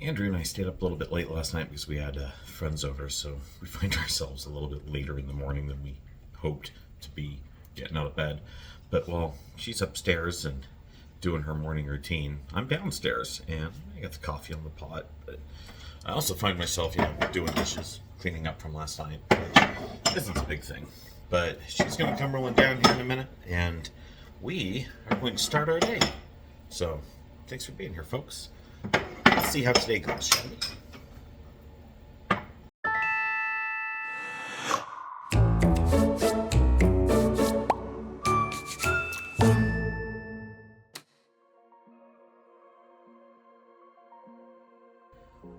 Andrew and I stayed up a little bit late last night because we had friends over, so we find ourselves a little bit later in the morning than we hoped to be getting out of bed. But while she's upstairs and doing her morning routine, I'm downstairs and I got the coffee on the pot. But I also find myself, doing dishes, cleaning up from last night, which isn't a big thing. But she's going to come rolling down here in a minute, and we are going to start our day. So, thanks for being here, folks. Let's see how today goes, shall we?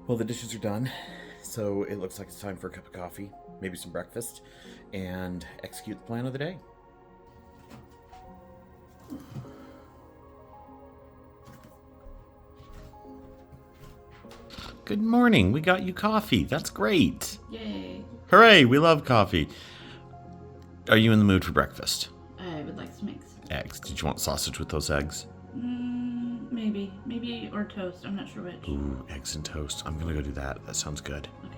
Well, the dishes are done, so it looks like it's time for a cup of coffee, maybe some breakfast, and execute the plan of the day. Good morning. We got you coffee. That's great. Yay. Hooray. We love coffee. Are you in the mood for breakfast? I would like some eggs. Eggs. Did you want sausage with those eggs? Maybe, or toast. I'm not sure which. Ooh, eggs and toast. I'm going to go do that. That sounds good. Okay.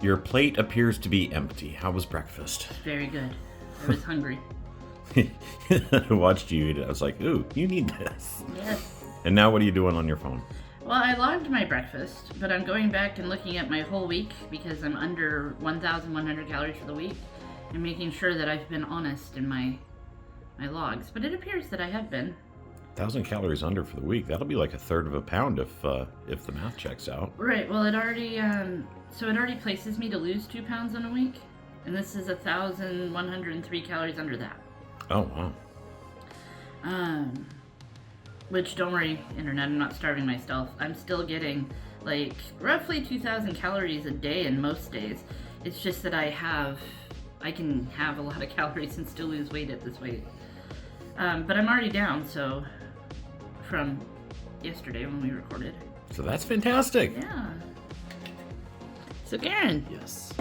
Your plate appears to be empty. How was breakfast? Very good. I was hungry. I watched you eat it. I was like, ooh, you need this. Yes. And now what are you doing on your phone? Well, I logged my breakfast, but I'm going back and looking at my whole week because I'm under 1,100 calories for the week and making sure that I've been honest in my logs. But it appears that I have been. 1,000 calories under for the week. That'll be like a third of a pound if the math checks out. Right. Well, it already places me to lose 2 pounds in a week, and this is 1,103 calories under that. Oh wow. Which, don't worry, internet, I'm not starving myself. I'm still getting like roughly 2,000 calories a day in most days. It's just that I can have a lot of calories and still lose weight at this weight. But I'm already down, so from yesterday when we recorded. So that's fantastic. Yeah. So Garen, Yes.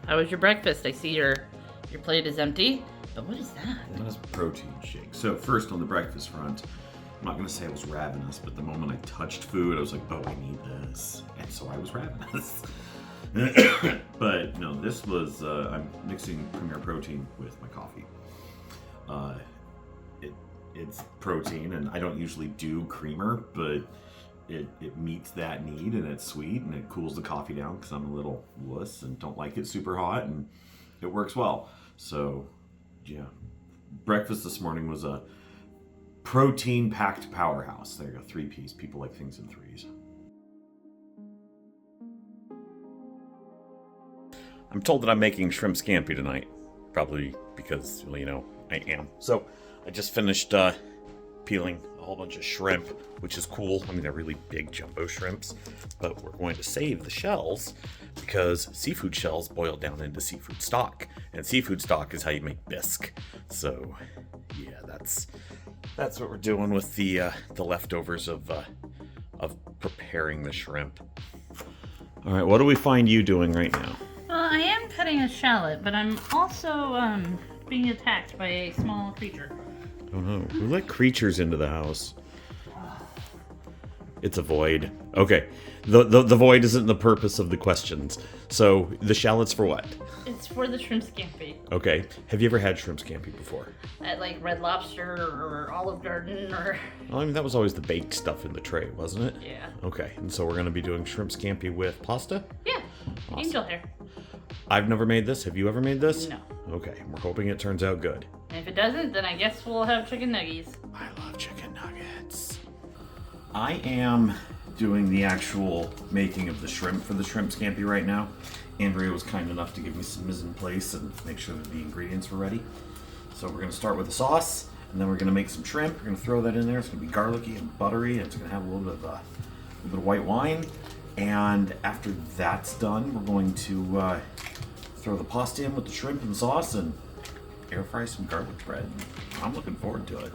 how was your breakfast? I see your plate is empty, but what is that? That is a protein shake. So first on the breakfast front, I'm not going to say I was ravenous, but the moment I touched food, I was like, oh, I need this. And so I was ravenous. But no, this was, I'm mixing Premier Protein with my coffee. It's protein, and I don't usually do creamer, but it meets that need, and it's sweet, and it cools the coffee down because I'm a little wuss and don't like it super hot, and it works well. So, yeah. Breakfast this morning was a protein-packed powerhouse. There you go, 3-piece. People like things in threes. I'm told that I'm making shrimp scampi tonight. Probably because, I am. So, I just finished peeling a whole bunch of shrimp, which is cool. I mean, they're really big jumbo shrimps, but we're going to save the shells because seafood shells boil down into seafood stock, and seafood stock is how you make bisque. So, yeah, that's what we're doing with the leftovers of preparing the shrimp. All right, what do we find you doing right now? Well, I am cutting a shallot, but I'm also being attacked by a small creature. Oh no, who let creatures into the house? It's a void. Okay, the void isn't the purpose of the questions. So, the shallots for what? It's for the shrimp scampi. Okay, have you ever had shrimp scampi before? At like Red Lobster or Olive Garden or... Well, I mean, that was always the baked stuff in the tray, wasn't it? Yeah. Okay, and so we're going to be doing shrimp scampi with pasta? Yeah, Awesome. angel hair. I've never made this. Have you ever made this? No. Okay, we're hoping it turns out good. And if it doesn't, then I guess we'll have chicken nuggies. I love chicken nuggets. I am doing the actual making of the shrimp for the shrimp scampi right now. Andrea was kind enough to give me some mise en place and make sure that the ingredients were ready. So we're going to start with the sauce, and then we're going to make some shrimp. We're going to throw that in there. It's going to be garlicky and buttery, and it's going to have a little bit of white wine. And after that's done, we're going to throw the pasta in with the shrimp and sauce, and air fry some garlic bread. I'm looking forward to it.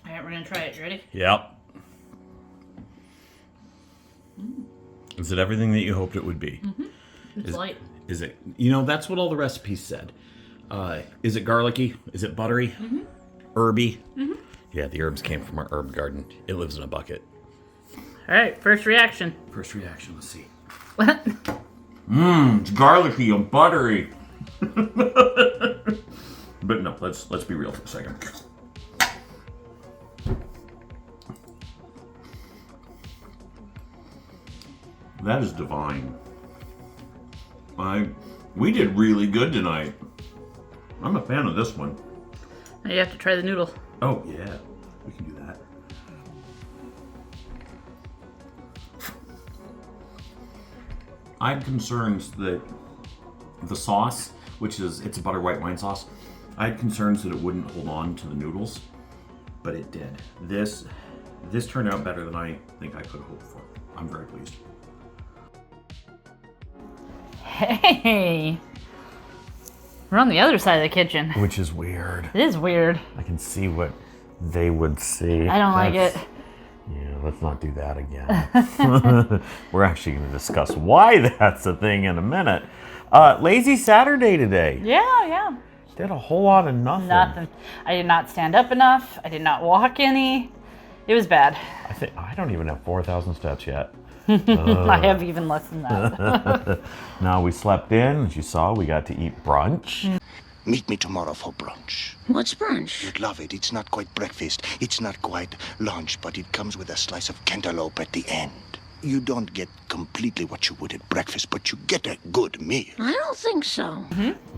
Alright, we're gonna try it. You ready? Yep. Is it everything that you hoped it would be? It's light. Is it? You know, that's what all the recipes said. Is it garlicky? Is it buttery? Herby? Yeah, the herbs came from our herb garden. It lives in a bucket. Alright, first reaction. First reaction, let's see. It's garlicky and buttery. But no, let's be real for a second. That is divine. We did really good tonight. I'm a fan of this one. Now you have to try the noodle. Oh yeah, we can do that. I had concerns that the sauce, it's a butter white wine sauce, I had concerns that it wouldn't hold on to the noodles, but it did. This turned out better than I think I could have hoped for. I'm very pleased. Hey! We're on the other side of the kitchen. Which is weird. It is weird. I can see what they would see. I don't like it. Yeah, let's not do that again. We're actually going to discuss why that's a thing in a minute. Lazy Saturday today. Yeah. Did a whole lot of nothing. Nothing. I did not stand up enough. I did not walk any. It was bad. I don't even have 4,000 steps yet. I have even less than that. Now we slept in. As you saw, we got to eat brunch. Meet me tomorrow for brunch. What's brunch? You'd love it. It's not quite breakfast. It's not quite lunch, but it comes with a slice of cantaloupe at the end. You don't get completely what you would at breakfast, but you get a good meal. I don't think so.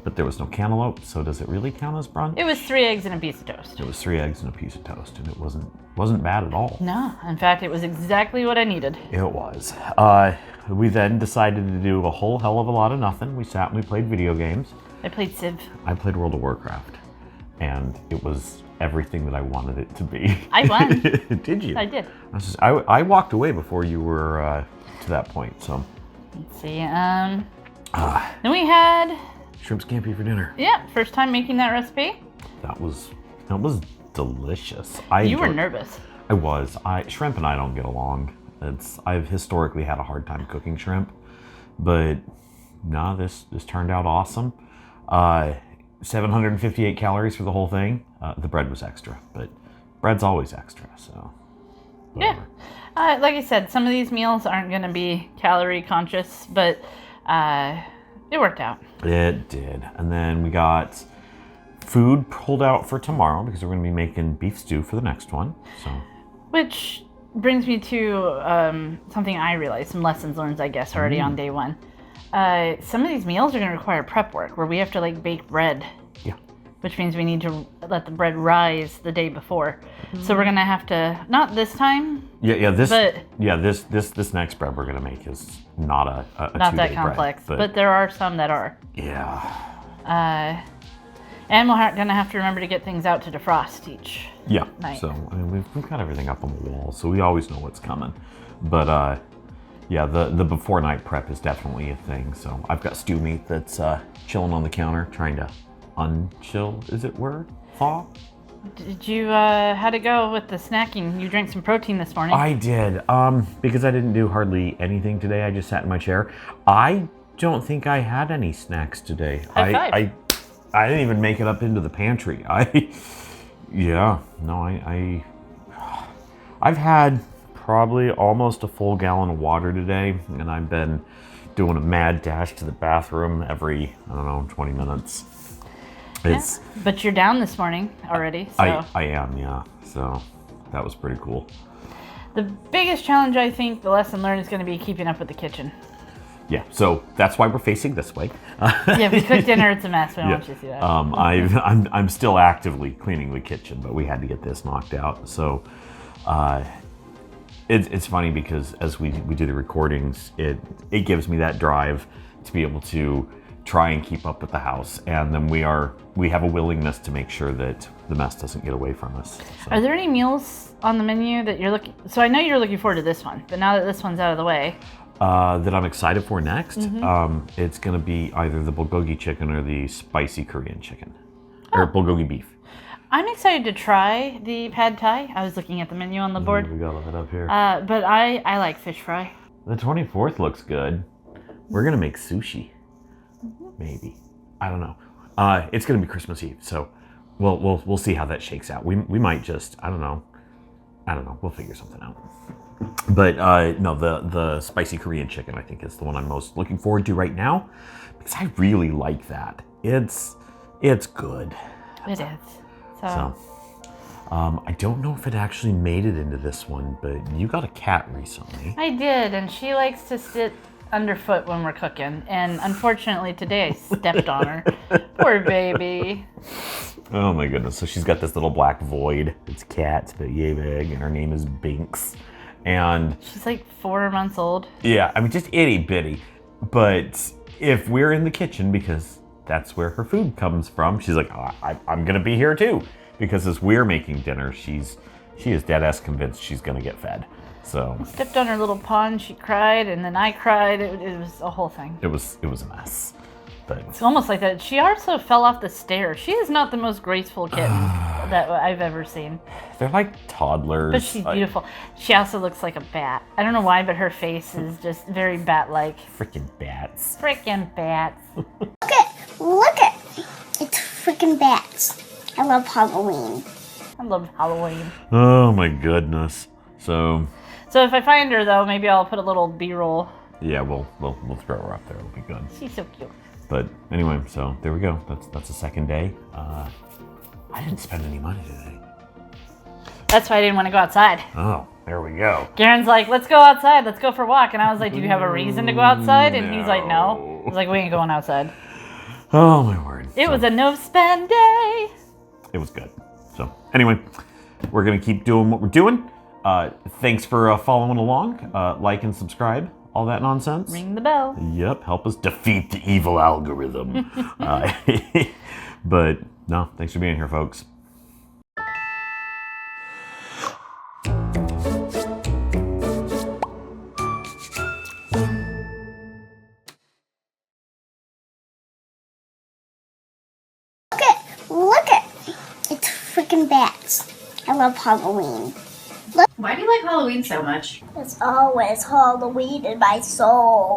But there was no cantaloupe, so does it really count as brunch? It was 3 eggs and a piece of toast. It was 3 eggs and a piece of toast, and it wasn't bad at all. No, in fact, it was exactly what I needed. It was. We then decided to do a whole hell of a lot of nothing. We sat and we played video games. I played Civ. I played World of Warcraft, and it was everything that I wanted it to be. I won. Did you? I did. I walked away before you were to that point, so. Let's see. Then we had Shrimp Scampi for dinner. Yeah, first time making that recipe. That was delicious. You were nervous. I was. Shrimp and I don't get along. I've historically had a hard time cooking shrimp, but no, this turned out awesome. 758 calories for the whole thing. The bread was extra, but bread's always extra, so whatever. Yeah. Like I said, some of these meals aren't going to be calorie conscious, but it worked out. It did. And then we got food pulled out for tomorrow because we're going to be making beef stew for the next one. So, which brings me to something I realized, some lessons learned, I guess, already on day one. Some of these meals are going to require prep work where we have to bake bread. Yeah. Which means we need to let the bread rise the day before. So we're going to have to, not this time. This next bread we're going to make is not a not 2-day that complex, bread, but there are some that are. Yeah. And we're going to have to remember to get things out to defrost each night. So I mean, we've got everything up on the wall, so we always know what's coming. But the before night prep is definitely a thing. So I've got stew meat that's chilling on the counter, trying to unchill, is it word? Thaw? Did you, how'd it go with the snacking? You drank some protein this morning. I did, because I didn't do hardly anything today. I just sat in my chair. I don't think I had any snacks today. High five. I didn't even make it up into the pantry. I've had probably almost a full gallon of water today, and I've been doing a mad dash to the bathroom every, I don't know, 20 minutes. It's, But you're down this morning already, so. I am, yeah. So that was pretty cool. The biggest challenge, I think, the lesson learned is going to be keeping up with the kitchen. Yeah, so that's why we're facing this way. Yeah, if we cook dinner, it's a mess. We don't want you to see that. I'm still actively cleaning the kitchen, but we had to get this knocked out. So it's funny because as we do the recordings, it gives me that drive to be able to try and keep up with the house, and then we have a willingness to make sure that the mess doesn't get away from us. So. Are there any meals on the menu that you're looking? So I know you're looking forward to this one, but now that this one's out of the way. That I'm excited for next, it's going to be either the bulgogi chicken or the spicy Korean chicken, or bulgogi beef. I'm excited to try the pad thai. I was looking at the menu on the board. We got it up here. But I like fish fry. The 24th looks good. We're going to make sushi. Maybe. I don't know. It's going to be Christmas Eve, so we'll see how that shakes out. We might just, I don't know. We'll figure something out. But no, the spicy Korean chicken I think is the one I'm most looking forward to right now, because I really like that. It's good. It is. So I don't know if it actually made it into this one, but you got a cat recently. I did, and she likes to sit underfoot when we're cooking, and unfortunately today I stepped on her. Poor baby. Oh my goodness. So she's got this little black void. It's cat, but yay big, and her name is Binks. And she's like 4 months old. Yeah, I mean, just itty bitty. But if we're in the kitchen, because that's where her food comes from, she's like, oh, I'm gonna be here too. Because as we're making dinner, she is dead ass convinced she's gonna get fed. So I stepped on her little paw and she cried, and then I cried. It was a whole thing. It was a mess. But it's almost like that. She also fell off the stairs. She is not the most graceful kitten that I've ever seen. They're like toddlers. But she's beautiful. She also looks like a bat. I don't know why, but her face is just very bat-like. Freaking bats. Freaking bats. Look at, it's freaking bats. I love Halloween. I love Halloween. Oh my goodness. So if I find her though, maybe I'll put a little B-roll. Yeah, we'll throw her up there. It'll be good. She's so cute. But anyway, so there we go. That's the second day. I didn't spend any money today. That's why I didn't want to go outside. Oh, there we go. Garen's like, let's go outside. Let's go for a walk. And I was like, do you have a reason to go outside? And he's like, no. I was like, we ain't going outside. Oh, my word. It was a no-spend day. It was good. So anyway, we're going to keep doing what we're doing. Thanks for following along. Like and subscribe. All that nonsense. Ring the bell. Yep, help us defeat the evil algorithm. But no, thanks for being here, folks. Look at, it's freaking bats. I love Halloween. Why do you like Halloween so much? It's always Halloween in my soul.